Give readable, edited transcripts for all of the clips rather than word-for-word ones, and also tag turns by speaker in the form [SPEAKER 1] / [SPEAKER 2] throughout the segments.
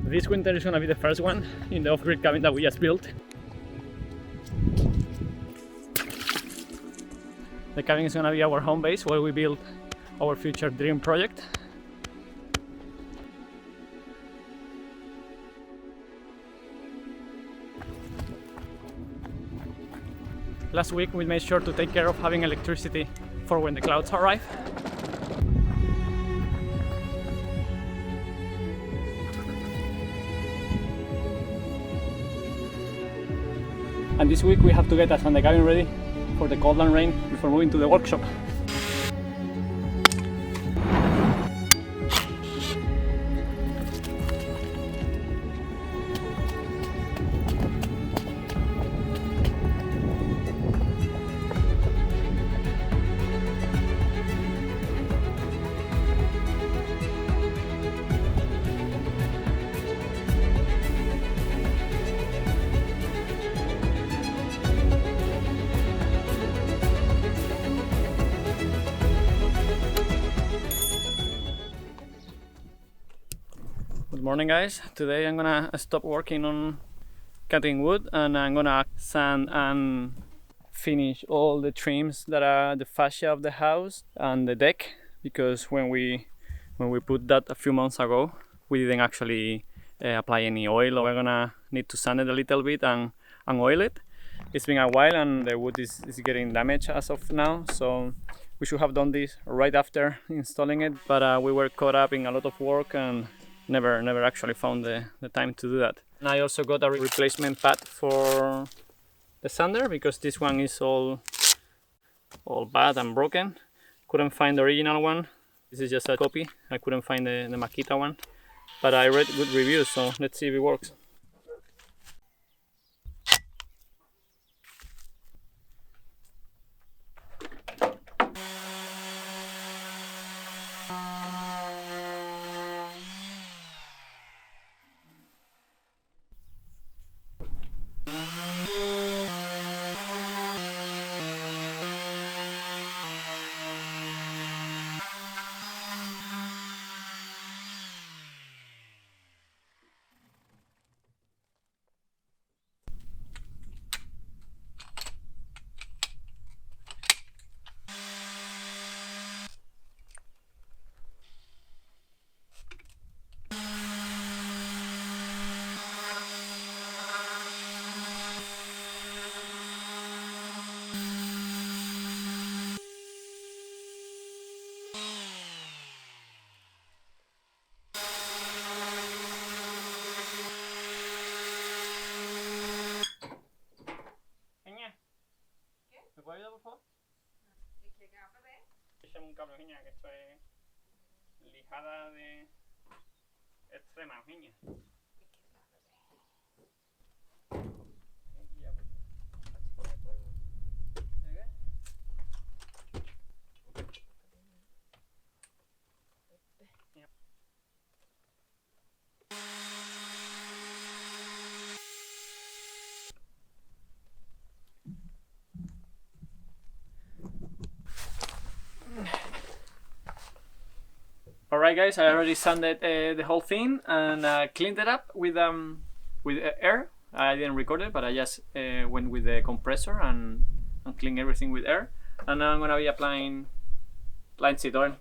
[SPEAKER 1] This winter is gonna be the first one in the off-grid cabin that we just built. The cabin is gonna be our home base where we build our future dream project. Last week we made sure to take care of having electricity for when the clouds arrive. And this week we have to get us and the cabin ready for the cold and rain before moving to the workshop. Good morning guys, today I'm gonna stop working on cutting wood and I'm gonna sand and finish all the trims that are the fascia of the house and the deck, because when we put that a few months ago we didn't actually apply any oil. We're gonna need to sand it a little bit and oil it. It's been a while and the wood is getting damaged as of now, so we should have done this right after installing it, but we were caught up in a lot of work and never actually found the time to do that. And I also got a replacement pad for the sander because this one is all bad and broken. Couldn't find the original one. This is just a copy. I couldn't find the Makita one, but I read good reviews, so let's see if it works. ¿Me puede ayudar por favor? ¿Qué cable es? Échame un cable, niña, que esto es lijada de extrema, niña. Alright guys, I already sanded the whole thing and cleaned it up with air. I didn't record it, but I just went with the compressor and cleaned everything with air. And now I'm gonna be applying linseed oil.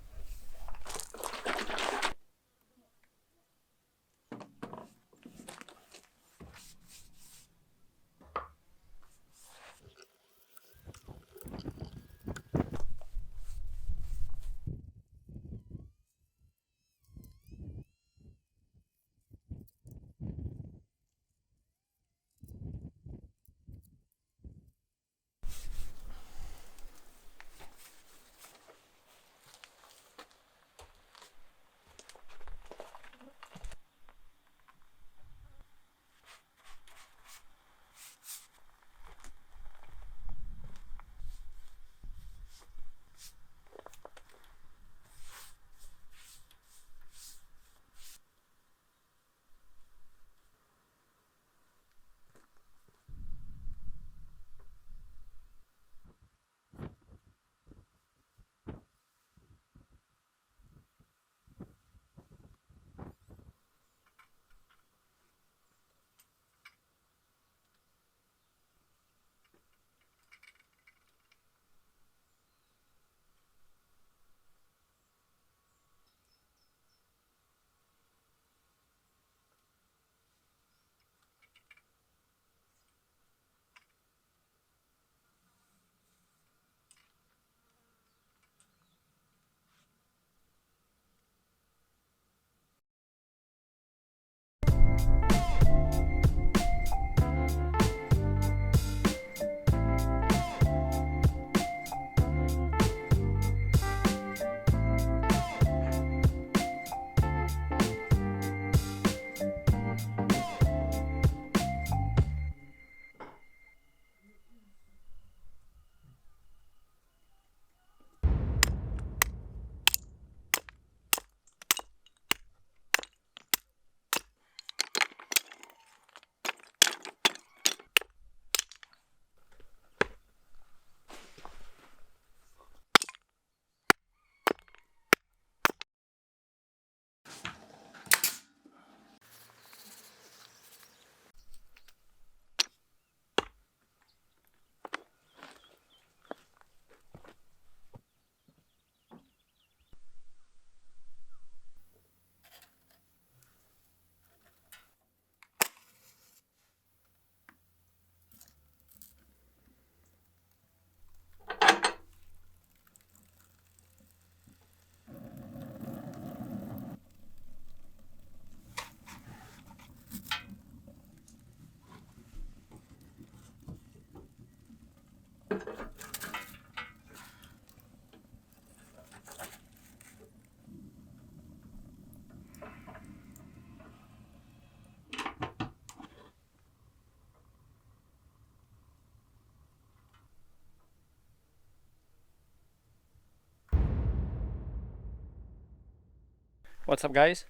[SPEAKER 1] What's up, guys?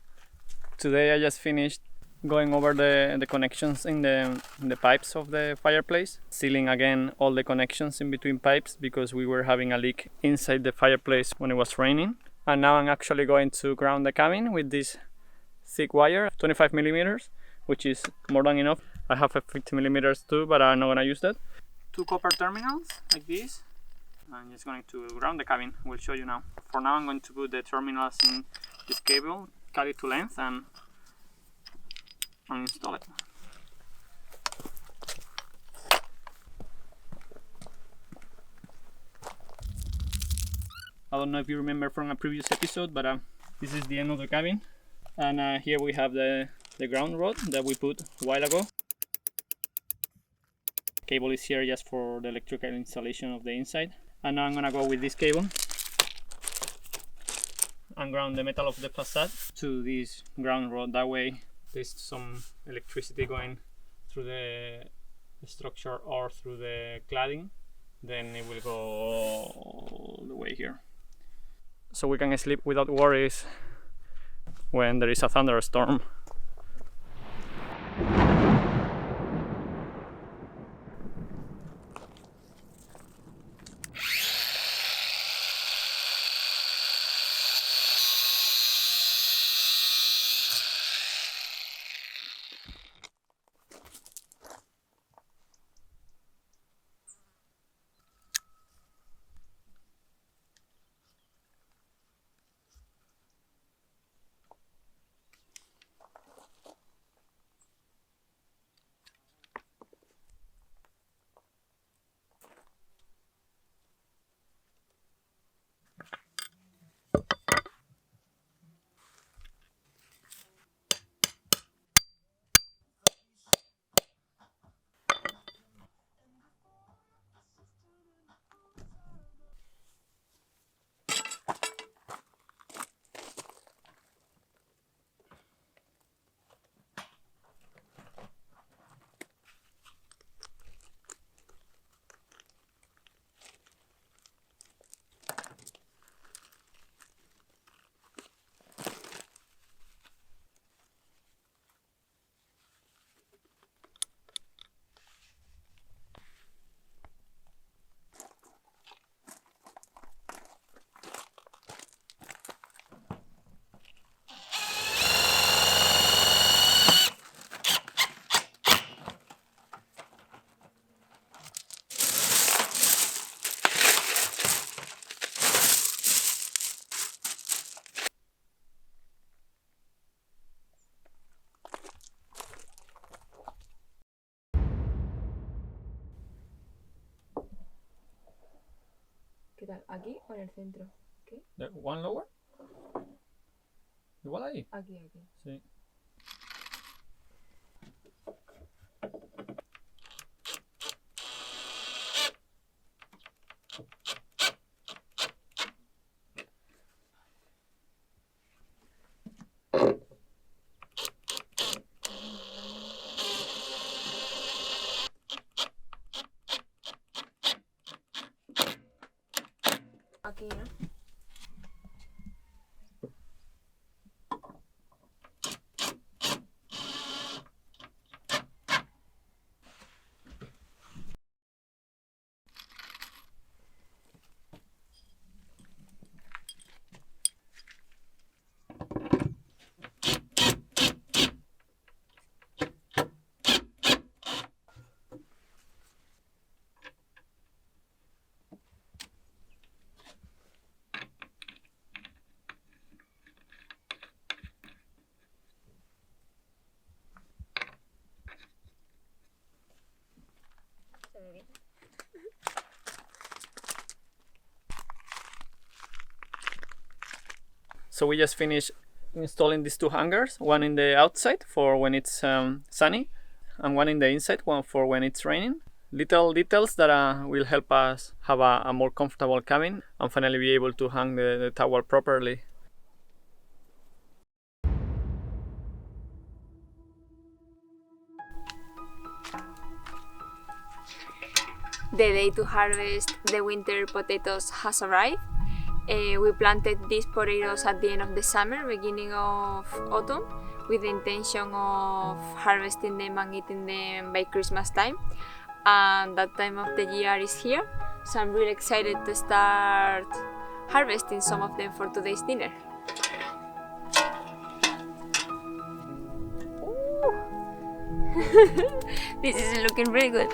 [SPEAKER 1] Today I just finished going over the connections in the pipes of the fireplace, sealing again all the connections in between pipes because we were having a leak inside the fireplace when it was raining. And now I'm actually going to ground the cabin with this thick wire, 25 millimeters, which is more than enough. I have a 50 millimeters too, but I'm not gonna use that. Two copper terminals like this. I'm just going to ground the cabin. We'll show you now. For now, I'm going to put the terminals in this cable, cut it to length, and install it. I don't know if you remember from a previous episode, but this is the end of the cabin, and here we have the ground rod that we put a while ago. Cable is here just for the electrical installation of the inside. And now I'm gonna go with this cable and ground the metal of the facade to this ground rod. That way there's some electricity going through the structure or through the cladding, then it will go all the way here. So we can sleep without worries when there is a thunderstorm.
[SPEAKER 2] ¿Qué tal? ¿Aquí o en el centro? ¿Qué?
[SPEAKER 1] One lower? Igual ahí.
[SPEAKER 2] Aquí, aquí.
[SPEAKER 1] Sí.
[SPEAKER 2] Aquí, ¿no? Se ve bien.
[SPEAKER 1] So we just finished installing these two hangers, one in the outside for when it's sunny and one in the inside one for when it's raining. little details that will help us have a more comfortable cabin and finally be able to hang the tower properly.
[SPEAKER 2] The day to harvest the winter potatoes has arrived. We planted these potatoes at the end of the summer, beginning of autumn, with the intention of harvesting them and eating them by Christmas time. And that time of the year is here, so I'm really excited to start harvesting some of them for today's dinner. This is looking really good.